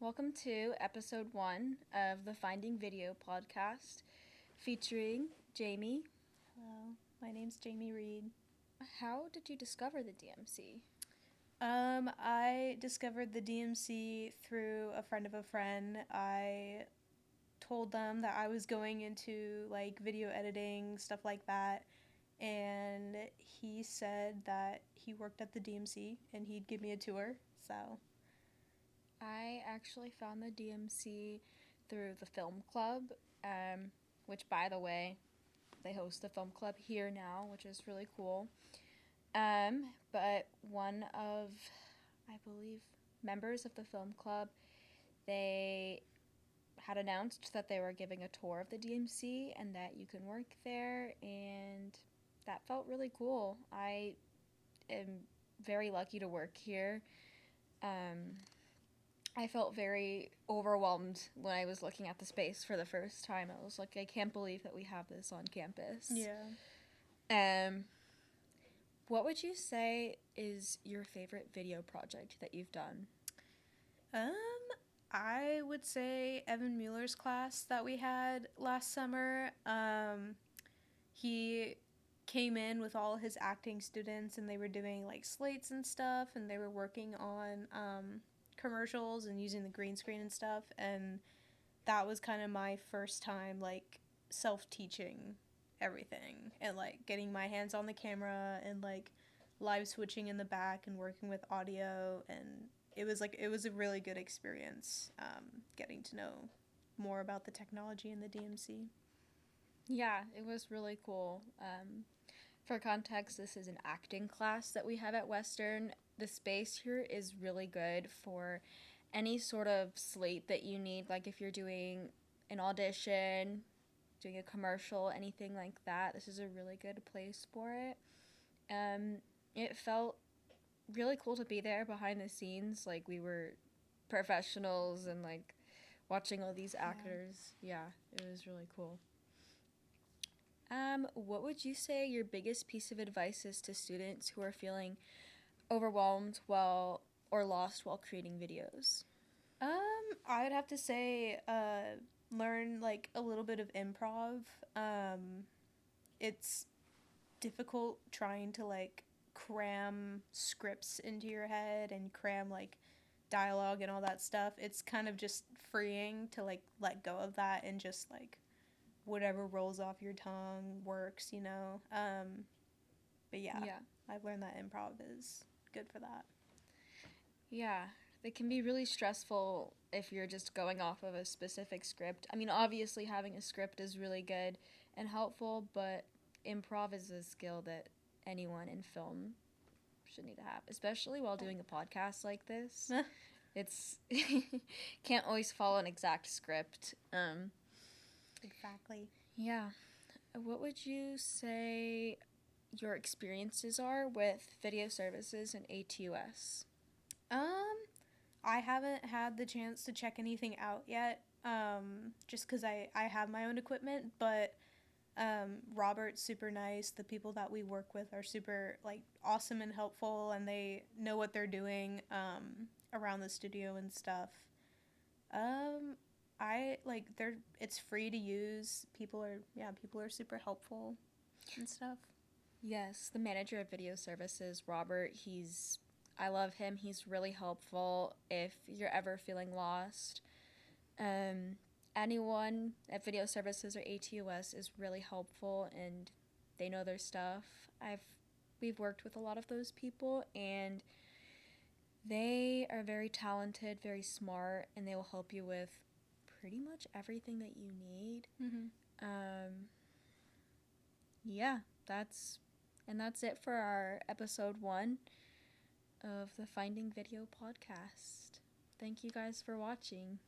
Welcome to episode 1 of the Finding Video podcast featuring Jamie. Hello, my name's Jamie Reed. How did you discover the DMC? I discovered the DMC through a friend of a friend. I told them that I was going into like video editing, stuff like that, and he said that he worked at the DMC and he'd give me a tour. So, I actually found the DMC through the film club, which, by the way, they host a film club here now, which is really cool. But one of, I believe, members of the film club, they had announced that they were giving a tour of the DMC and that you can work there, and that felt really cool. I am very lucky to work here. I felt very overwhelmed when I was looking at the space for the first time. I was like, I can't believe that we have this on campus. yeah. What would you say is your favorite video project that you've done? Um, I would say Evan Mueller's class that we had last summer. He came in with all his acting students and they were doing like slates and stuff and they were working on commercials and using the green screen and stuff, and that was kind of my first time like self-teaching everything and like getting my hands on the camera and like live switching in the back and working with audio, and it was a really good experience, getting to know more about the technology in the DMC. Yeah, it was really cool. For context, this is an acting class that we have at Western. The space here is really good for any sort of slate that you need, like if you're doing an audition, doing a commercial, anything like that. This is a really good place for it. It felt really cool to be there behind the scenes, like we were professionals and like watching all these actors. Yeah, it was really cool. What would you say your biggest piece of advice is to students who are feeling overwhelmed while or lost while creating videos? I would have to say, learn like a little bit of improv. It's difficult trying to like cram scripts into your head and cram like dialogue and all that stuff. It's kind of just freeing to like let go of that and just like whatever rolls off your tongue works. But yeah, Yeah. I've learned that improv is good for that. Yeah, it can be really stressful if you're just going off of a specific script. I mean, obviously, having a script is really good and helpful, but improv is a skill that anyone in film should need to have, especially while doing a podcast like this. It's can't always follow an exact script. Exactly. Yeah. What would you say your experiences are with video services and ATUS? Um, I haven't had the chance to check anything out yet, just because I have my own equipment, but Robert's super nice. The people that we work with are super, like, awesome and helpful, and they know what they're doing around the studio and stuff. Um, I, like, it's free to use. People are super helpful and stuff. Yes, the manager of video services, Robert, I love him. He's really helpful if you're ever feeling lost. Um, Anyone at video services or ATUS is really helpful and they know their stuff. We've worked with a lot of those people and they are very talented, very smart, and they will help you with pretty much everything that you need. Mm-hmm. Um, yeah, that's it for our episode 1 of the Finding Video podcast. Thank you guys for watching.